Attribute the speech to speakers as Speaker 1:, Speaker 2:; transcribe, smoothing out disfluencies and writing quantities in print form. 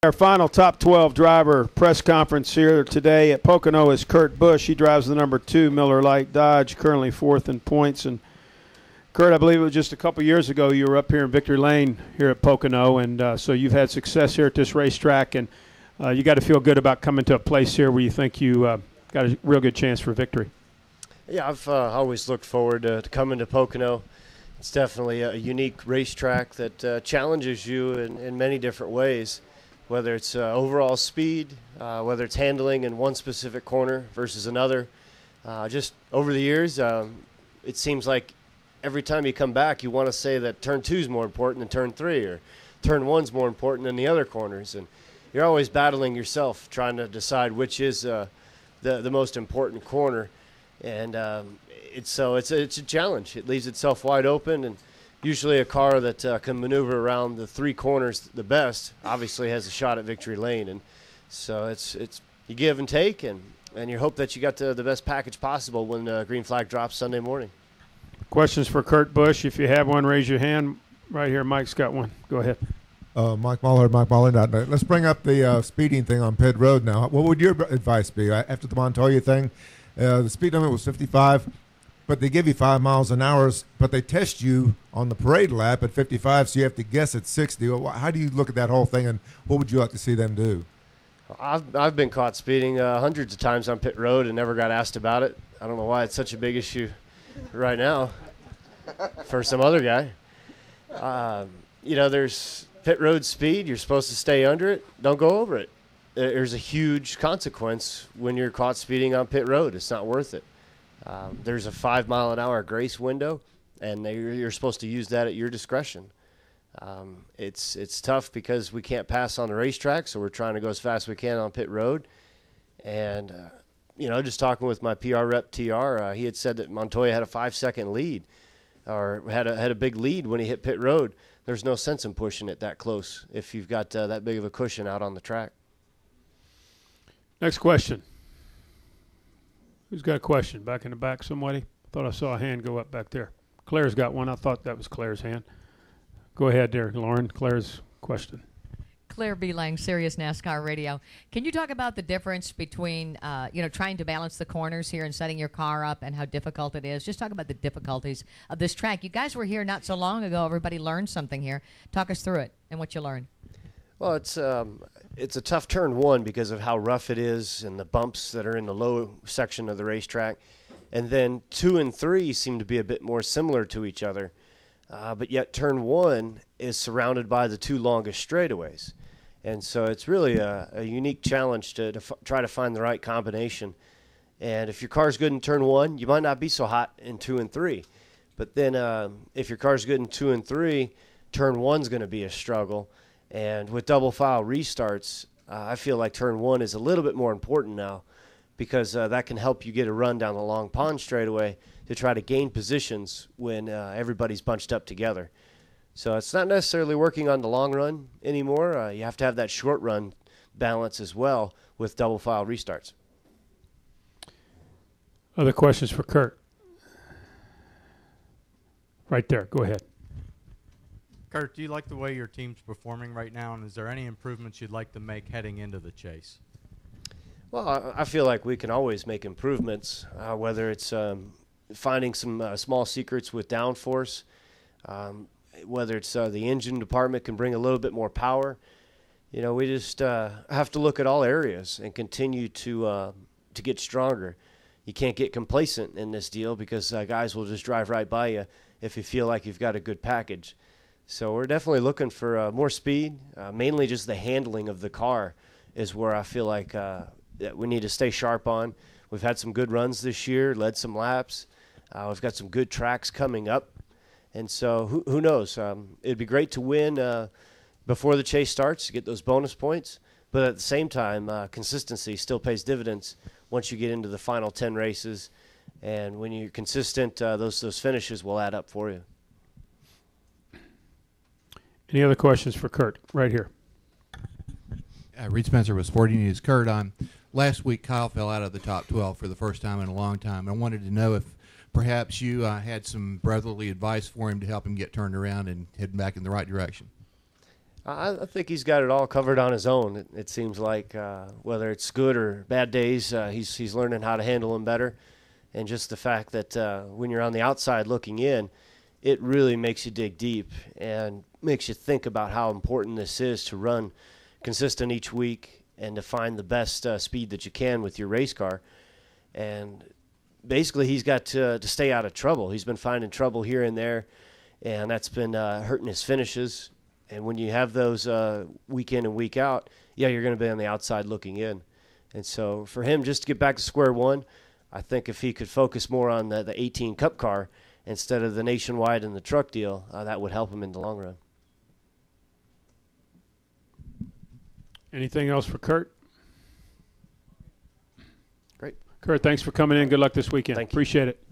Speaker 1: Our final top 12 driver press conference here today at Pocono is Kurt Busch. He drives the number 2 Miller Lite Dodge, currently 4th in points. And Kurt, I believe it was just a couple years ago you were up here in Victory Lane here at Pocono, and so you've had success here at this racetrack, and you got to feel good about coming to a place here where you think you got a real good chance for victory.
Speaker 2: Yeah, I've always looked forward to coming to Pocono. It's definitely a unique racetrack that challenges you in many different ways, whether it's overall speed, whether it's handling in one specific corner versus another. Just over the years, it seems like every time you come back, you want to say that turn 2 is more important than turn 3, or turn 1's more important than the other corners. And you're always battling yourself, trying to decide which is the most important corner. And it's a challenge. It leaves itself wide open, and usually a car that can maneuver around the 3 corners the best obviously has a shot at victory lane. And so it's you give and take, and you hope that you got the best package possible when the green flag drops Sunday morning.
Speaker 1: Questions for Kurt Busch? If you have one, raise your hand. Right here, Mike's got one. Go ahead.
Speaker 3: Mike Muller. Let's bring up the speeding thing on pit road now. What would your advice be after the Montoya thing? The speed limit was 55, but they give you 5 miles an hour, but they test you on the parade lap at 55, so you have to guess at 60. How do you look at that whole thing, and what would you like to see them do?
Speaker 2: I've been caught speeding hundreds of times on pit road and never got asked about it. I don't know why it's such a big issue right now for some other guy. There's pit road speed. You're supposed to stay under it. Don't go over it. There's a huge consequence when you're caught speeding on pit road. It's not worth it. There's a 5 mile an hour grace window, and you're supposed to use that at your discretion. It's tough because we can't pass on the racetrack, so we're trying to go as fast as we can on pit road. And, just talking with my PR rep, TR, he had said that Montoya had a 5-second lead, or had a big lead when he hit pit road. There's no sense in pushing it that close if you've got that big of a cushion out on the track.
Speaker 1: Next question. Who's got a question? Back in the back, somebody? Thought I saw a hand go up back there. Claire's got one. I thought that was Claire's hand. Go ahead there, Lauren. Claire's question.
Speaker 4: Claire B. Lang, Sirius NASCAR Radio. Can you talk about the difference between, trying to balance the corners here and setting your car up and how difficult it is? Just talk about the difficulties of this track. You guys were here not so long ago. Everybody learned something here. Talk us through it and what you learned.
Speaker 2: Well, it's a tough turn 1 because of how rough it is and the bumps that are in the low section of the racetrack. And then 2 and 3 seem to be a bit more similar to each other. But yet turn 1 is surrounded by the 2 longest straightaways. And so it's really a unique challenge to try to find the right combination. And if your car's good in turn 1, you might not be so hot in 2 and 3. But then if your car's good in 2 and 3, turn 1's going to be a struggle. And with double file restarts, I feel like turn 1 is a little bit more important now, because that can help you get a run down the long pond straightaway to try to gain positions when everybody's bunched up together. So it's not necessarily working on the long run anymore. You have to have that short run balance as well with double file restarts.
Speaker 1: Other questions for Kurt? Right there. Go ahead.
Speaker 5: Kurt, do you like the way your team's performing right now, and is there any improvements you'd like to make heading into the chase?
Speaker 2: Well, I feel like we can always make improvements, whether it's finding some small secrets with downforce, whether it's the engine department can bring a little bit more power. We just have to look at all areas and continue to get stronger. You can't get complacent in this deal because guys will just drive right by you if you feel like you've got a good package. So we're definitely looking for more speed. Mainly just the handling of the car is where I feel like that we need to stay sharp on. We've had some good runs this year, led some laps. We've got some good tracks coming up. And so who knows? It'd be great to win before the chase starts to get those bonus points. But at the same time, consistency still pays dividends once you get into the final 10 races. And when you're consistent, those finishes will add up for you.
Speaker 1: Any other questions for Kurt? Right here.
Speaker 6: Reed Spencer with Sporting News. Kurt, last week Kyle fell out of the top 12 for the first time in a long time. I wanted to know if perhaps you had some brotherly advice for him to help him get turned around and head back in the right direction.
Speaker 2: I think he's got it all covered on his own. It seems like whether it's good or bad days, he's learning how to handle them better. And just the fact that when you're on the outside looking in, it really makes you dig deep and makes you think about how important this is to run consistent each week and to find the best speed that you can with your race car. And basically he's got to stay out of trouble. He's been finding trouble here and there, and that's been hurting his finishes. And when you have those week in and week out, yeah, you're going to be on the outside looking in. And so for him just to get back to square one, I think if he could focus more on the 18 Cup car instead of the Nationwide and the truck deal, that would help him in the long run.
Speaker 1: Anything else for Kurt?
Speaker 2: Great.
Speaker 1: Kurt, thanks for coming in. Good luck this weekend.
Speaker 2: Thank you.
Speaker 1: Appreciate it.